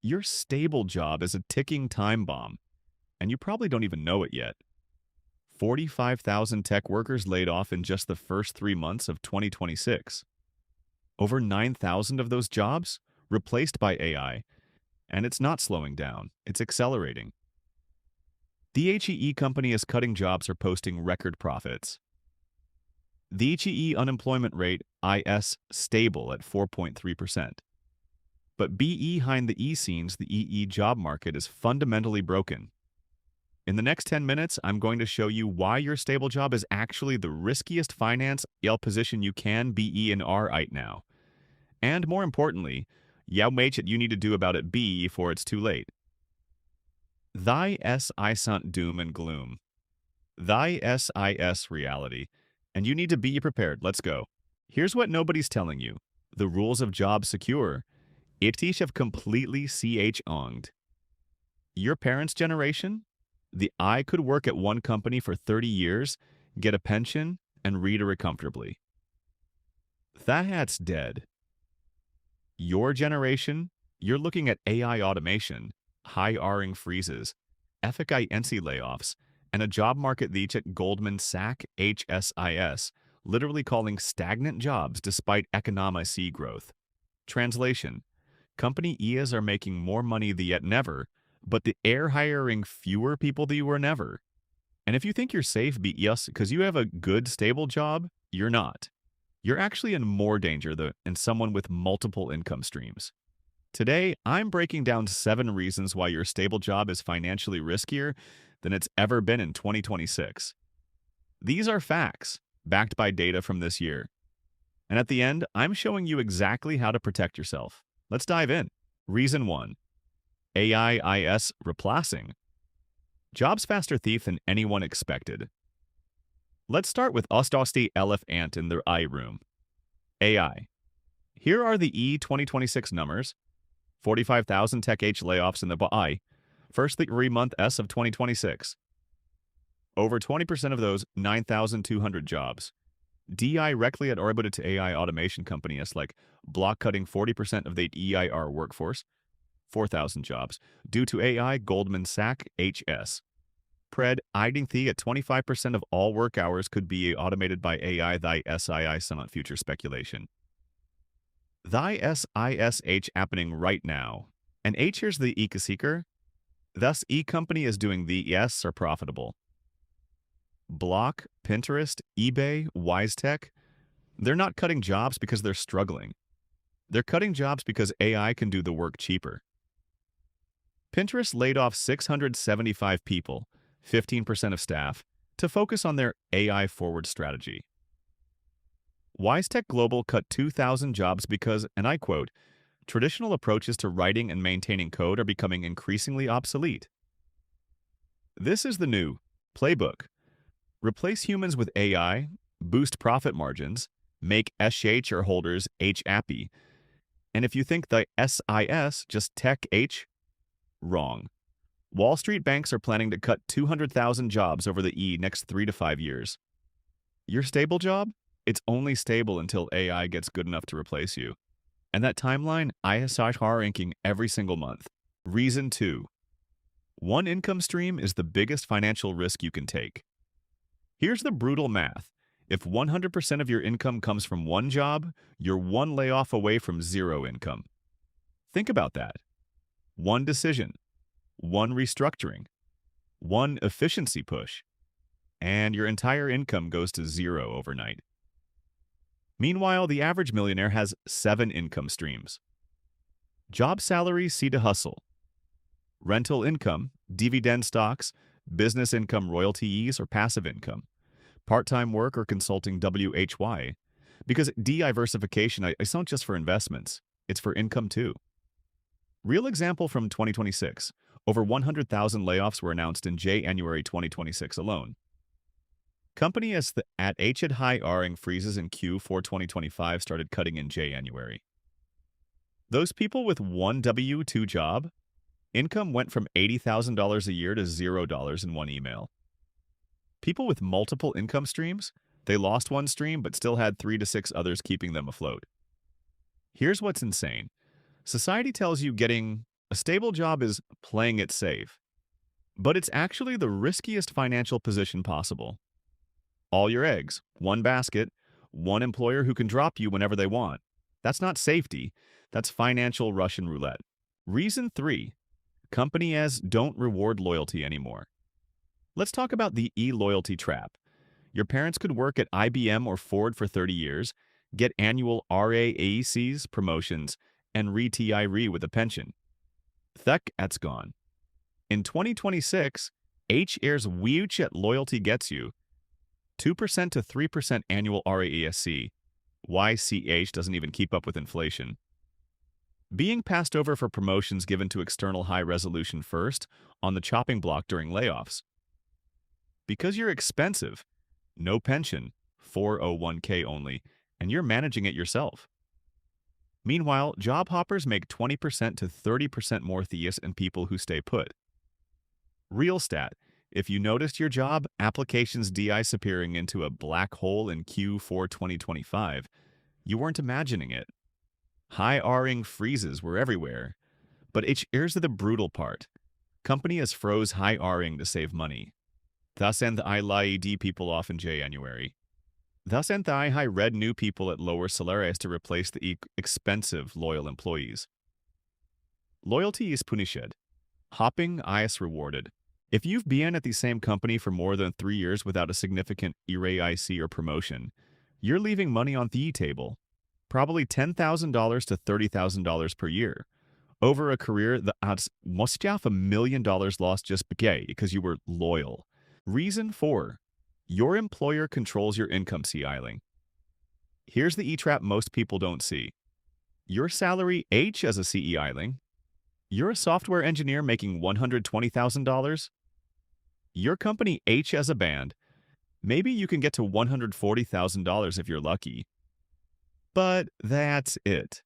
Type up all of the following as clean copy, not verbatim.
Your stable job is a ticking time bomb, and you probably don't even know it yet. 45,000 tech workers laid off in just the first 3 months of 2026. Over 9,000 of those jobs replaced by AI, and it's not slowing down, it's accelerating. The HEE company is cutting jobs or posting record profits. The HEE unemployment rate, IS, stable at 4.3%. But behind the E scenes, the EE job market is fundamentally broken. In the next 10 minutes, I'm going to show you why your stable job is actually the riskiest finance position you can be in right now. And more importantly, how much you need to do about it before it's too late. Thy isn't doom and gloom. Thy SIS reality. And you need to be prepared. Let's go. Here's what nobody's telling you. The rules of job secure. It have completely onged. Your parents' generation? The I could work at one company for 30 years, get a pension, and retire comfortably. That's dead. Your generation? You're looking at AI automation, high-Ring freezes, FINC layoffs, and a job market that at Goldman Sachs HSIS, literally calling stagnant jobs despite economic growth. Translation: company IAs are making more money than yet never, but the air hiring fewer people than you were never. And if you think you're safe because you have a good, stable job, you're not. You're actually in more danger than someone with multiple income streams. Today, I'm breaking down 7 reasons why your stable job is financially riskier than it's ever been in 2026. These are facts, backed by data from this year. And at the end, I'm showing you exactly how to protect yourself. Let's dive in. Reason 1. AIIS replacing. Jobs faster thief than anyone expected. Let's start with Ostosti elephant in the I room. AI. Here are the E2026 numbers. 45,000 Tech H layoffs in the I. First 3 month S of 2026. Over 20% of those, 9,200 jobs. DI directly at orbited to AI automation companies like block cutting 40% of the EIR workforce, 4,000 jobs, due to AI Goldman Sachs HS. Pred, I think at 25% of all work hours could be automated by AI thy SII summit future speculation. Thy SISH happening right now. And H here's the seeker. Thus, company is doing the yes are profitable. Block, Pinterest, eBay, WiseTech, they're not cutting jobs because they're struggling. They're cutting jobs because AI can do the work cheaper. Pinterest laid off 675 people, 15% of staff, to focus on their AI-forward strategy. WiseTech Global cut 2,000 jobs because, and I quote, traditional approaches to writing and maintaining code are becoming increasingly obsolete. This is the new playbook. Replace humans with AI, boost profit margins, make SH holders happy. And if you think the SIS, just tech H, wrong. Wall Street banks are planning to cut 200,000 jobs over the next 3 to 5 years. Your stable job? It's only stable until AI gets good enough to replace you. And that timeline, ISR ranking every single month. Reason 2. One income stream is the biggest financial risk you can take. Here's the brutal math. If 100% of your income comes from one job, you're one layoff away from zero income. Think about that. One decision, one restructuring, one efficiency push, and your entire income goes to zero overnight. Meanwhile, the average millionaire has 7 income streams. Job salary, C to hustle. Rental income, dividend stocks, business income royalties, or passive income. Part-time work or consulting WHY. Because diversification isn't just for investments, it's for income too. Real example from 2026. Over 100,000 layoffs were announced in January 2026 alone. Company at high Ring freezes in Q4 2025 started cutting in January. Those people with one W-2 job, income went from $80,000 a year to $0 in one email. People with multiple income streams, they lost one stream but still had 3 to 6 others keeping them afloat. Here's what's insane. Society tells you getting A stable job is playing it safe, but it's actually the riskiest financial position possible. All your eggs, one basket, one employer who can drop you whenever they want. That's not safety, that's financial Russian roulette. Reason 3, companies don't reward loyalty anymore. Let's talk about the e-loyalty trap. Your parents could work at IBM or Ford for 30 years, get annual RAACs, promotions, and retire with a pension. Thuck, that's gone. In 2026, H-Air's Wiuchet loyalty gets you 2% to 3% annual RAASC. YCH doesn't even keep up with inflation. Being passed over for promotions given to external high-resolution first on the chopping block during layoffs. Because you're expensive, no pension, 401k only, and you're managing it yourself. Meanwhile, job hoppers make 20% to 30% more theus than people who stay put. Real stat, if you noticed your job applications disappearing into a black hole in Q4 2025, you weren't imagining it. Hiring freezes were everywhere. But here's the brutal part. Companies froze hiring to save money. Thus and I laid people off in January. Thus and I hired new people at lower salaries to replace the expensive loyal employees. Loyalty is punished. Hopping is rewarded. If you've been at the same company for more than 3 years without a significant ERAIC or promotion, you're leaving money on the table. Probably $10,000 to $30,000 per year. Over a career that's must have $1 million lost just because you were loyal. Reason 4. Your employer controls your income ceiling. Here's the E-trap most people don't see. Your salary H as a CE eiling. You're a software engineer making $120,000. Your company H as a band. Maybe you can get to $140,000 if you're lucky. But that's it.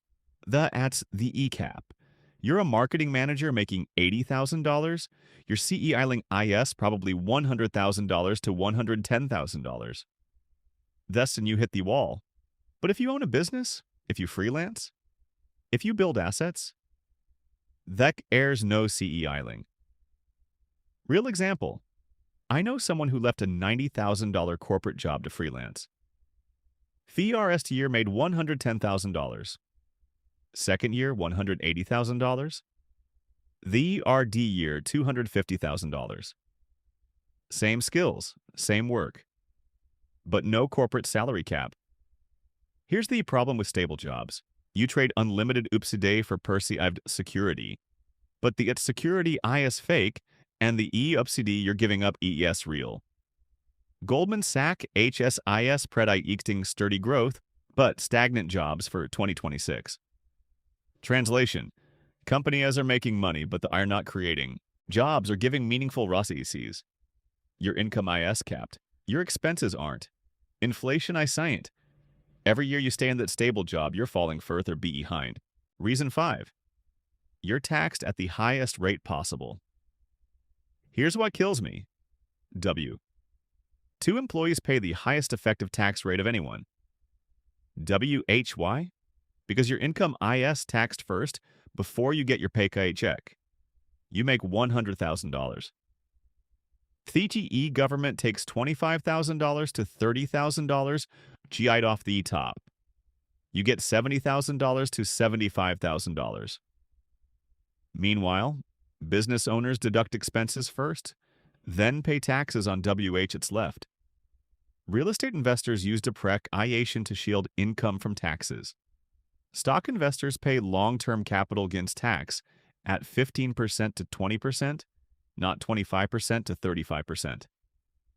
That's the E-cap. You're a marketing manager making $80,000. Your CE eiling IS probably $100,000 to $110,000. Thus, and you hit the wall. But if you own a business, if you freelance, if you build assets, that airs no CE eiling. Real example. I know someone who left a $90,000 corporate job to freelance. First year made $110,000. Second year, $180,000. The RD year, $250,000. Same skills, same work, but no corporate salary cap. Here's the problem with stable jobs. You trade unlimited upside for perceived security, but the security is fake, and the upside you're giving up is real. Goldman Sachs HSIS predicting sturdy growth, but stagnant jobs for 2026. Translation. Companies are making money, but they are not creating. Jobs are giving meaningful ROCEs. Your income is capped. Your expenses aren't. Inflation is science. Every year you stay in that stable job, you're falling further behind. Reason 5. You're taxed at the highest rate possible. Here's what kills me. W. 2 employees pay the highest effective tax rate of anyone. WHY? Because your income is taxed first before you get your paycheck. You make $100,000. The government takes $25,000 to $30,000 GI'd off the top. You get $70,000 to $75,000. Meanwhile, business owners deduct expenses first, then pay taxes on WH it's left. Real estate investors use depreciation to shield income from taxes. Stock investors pay long-term capital gains tax at 15% to 20%, not 25% to 35%.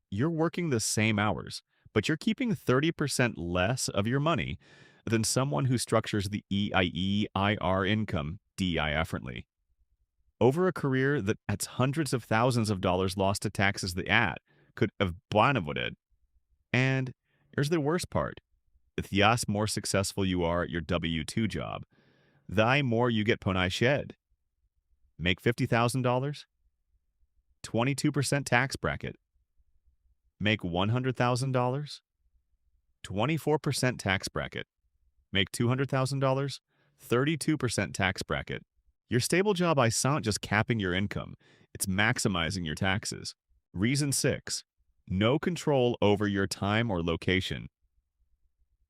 You're working the same hours, but you're keeping 30% less of your money than someone who structures the EIR income differently. Over a career that's hundreds of thousands of dollars lost to taxes could have benefited. And here's the worst part. The more successful you are at your W-2 job, the more you get ponai shed. Make $50,000? 22% tax bracket. Make $100,000? 24% tax bracket. Make $200,000? 32% tax bracket. Your stable job isn't just capping your income, it's maximizing your taxes. Reason 6. No control over your time or location.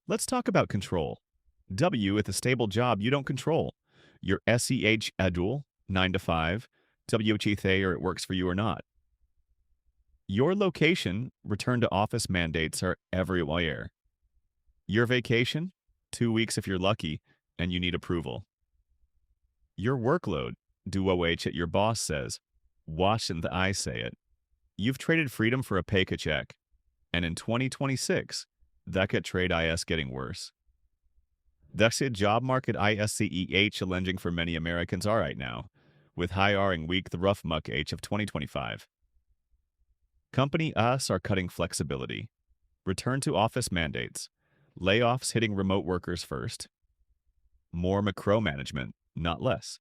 Let's talk about control. W, with a stable job, you don't control. Your SEH schedule, 9 to 5, WHETH, or it works for you or not. Your location, return to office mandates are everywhere. Your vacation, 2 weeks if you're lucky, and you need approval. Your workload, do OH at your boss says, wash and the I say it. You've traded freedom for a paycheck, and in 2026, that could trade IS getting worse. That's it job market ISCEH challenging for many Americans are right now, with hiring week the rough muck H of 2025. Company us are cutting flexibility, return to office mandates, layoffs hitting remote workers first, more micromanagement, not less.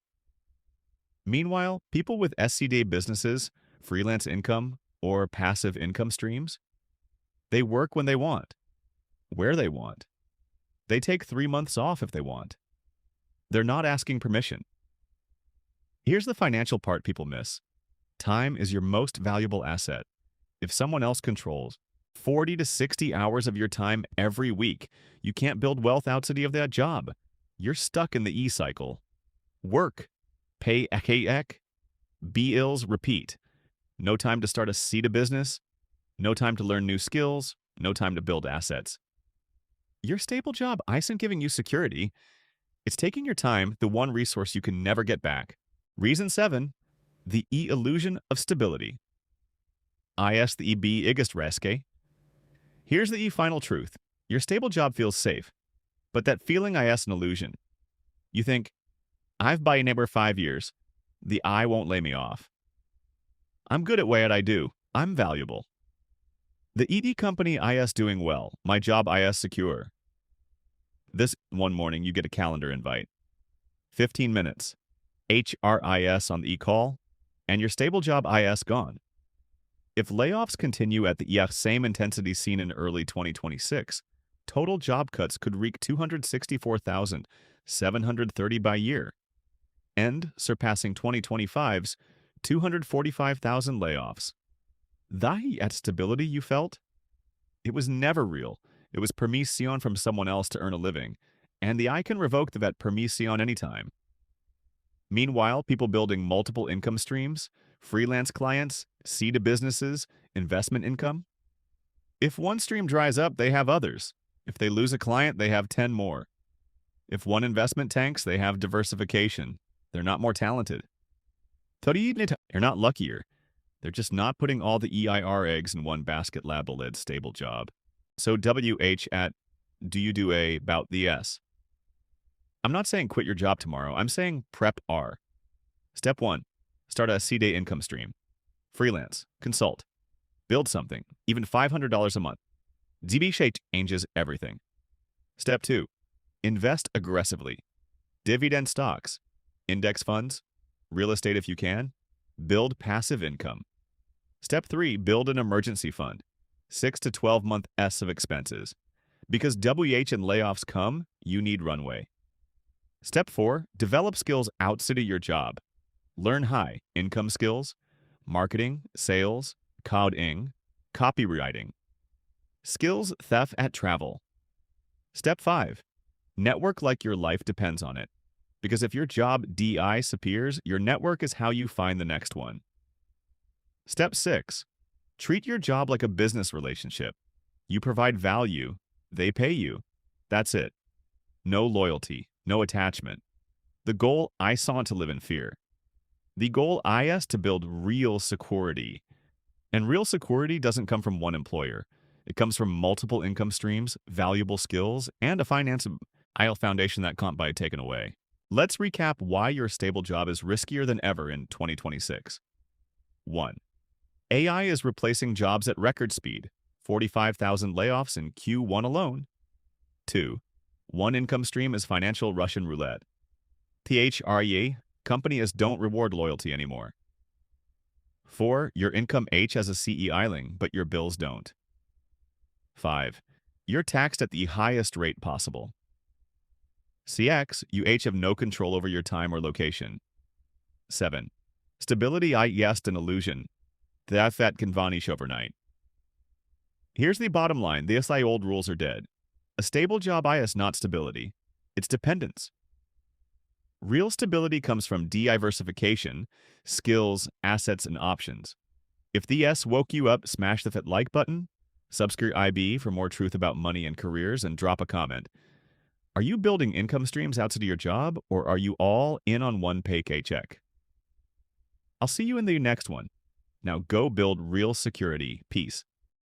Meanwhile, people with SCD businesses, freelance income, or passive income streams, they work when they want, where they want. They take 3 months off if they want. They're not asking permission. Here's the financial part people miss. Time is your most valuable asset. If someone else controls 40 to 60 hours of your time every week, you can't build wealth outside of that job. You're stuck in the E-cycle. Work, pay ek, be ills, repeat. No time to start a seed of business, no time to learn new skills, no time to build assets. Your stable job isn't giving you security. It's taking your time, the one resource you can never get back. Reason 7, the illusion of stability. IS the EB igest reske. Here's the final truth. Your stable job feels safe, but that feeling is an illusion. You think, I've been neighbor 5 years. The I won't lay me off. I'm good at what I do. I'm valuable. The ED company IS doing well. My job IS secure. This one morning you get a calendar invite. 15 minutes. HRIS on the e-call, and your stable job IS gone. If layoffs continue at the same intensity seen in early 2026, total job cuts could reach 264,730 by year, and surpassing 2025's 245,000 layoffs. The at stability you felt? It was never real. It was permission from someone else to earn a living, and the I can revoke that permission anytime. Meanwhile, people building multiple income streams, freelance clients, seed to businesses, investment income. If one stream dries up, they have others. If they lose a client, they have 10 more. If one investment tanks, they have diversification. They're not more talented. They're not luckier. They're just not putting all the EIR eggs in one basket lab-led stable job. So WH at do you do a about the S? I'm not saying quit your job tomorrow. I'm saying prep R. Step 1. Start a C-day income stream. Freelance. Consult. Build something. Even $500 a month. DB changes everything. Step 2. Invest aggressively. Dividend stocks. Index funds. Real estate if you can. Build passive income. Step 3. Build an emergency fund. 6 to 12 month S of expenses. Because WH and layoffs come, you need runway. Step 4. Develop skills outside of your job. Learn high income skills, marketing, sales, coding, copywriting. Skills theft at travel. Step 5. Network like your life depends on it. Because if your job DI disappears, your network is how you find the next one. Step 6. Treat your job like a business relationship. You provide value, they pay you. That's it. No loyalty, no attachment. The goal I saw to live in fear. The goal is to build real security. And real security doesn't come from one employer. It comes from multiple income streams, valuable skills, and a financial foundation that can't be taken away. Let's recap why your stable job is riskier than ever in 2026. 1. AI is replacing jobs at record speed, 45,000 layoffs in Q1 alone. 2. One income stream is financial Russian roulette. THREA, companies don't reward loyalty anymore. 4. Your income H as a CE isling, but your bills don't. 5. You're taxed at the highest rate possible. CX, you H have no control over your time or location. 7. Stability I jest an illusion. That can vanish overnight. Here's the bottom line. The SI old rules are dead. A stable job is not stability. It's dependence. Real stability comes from diversification, skills, assets, and options. If the S woke you up, smash the like button, subscribe IB for more truth about money and careers, and drop a comment. Are you building income streams outside of your job, or are you all in on one paycheck? I'll see you in the next one. Now go build real security. Peace.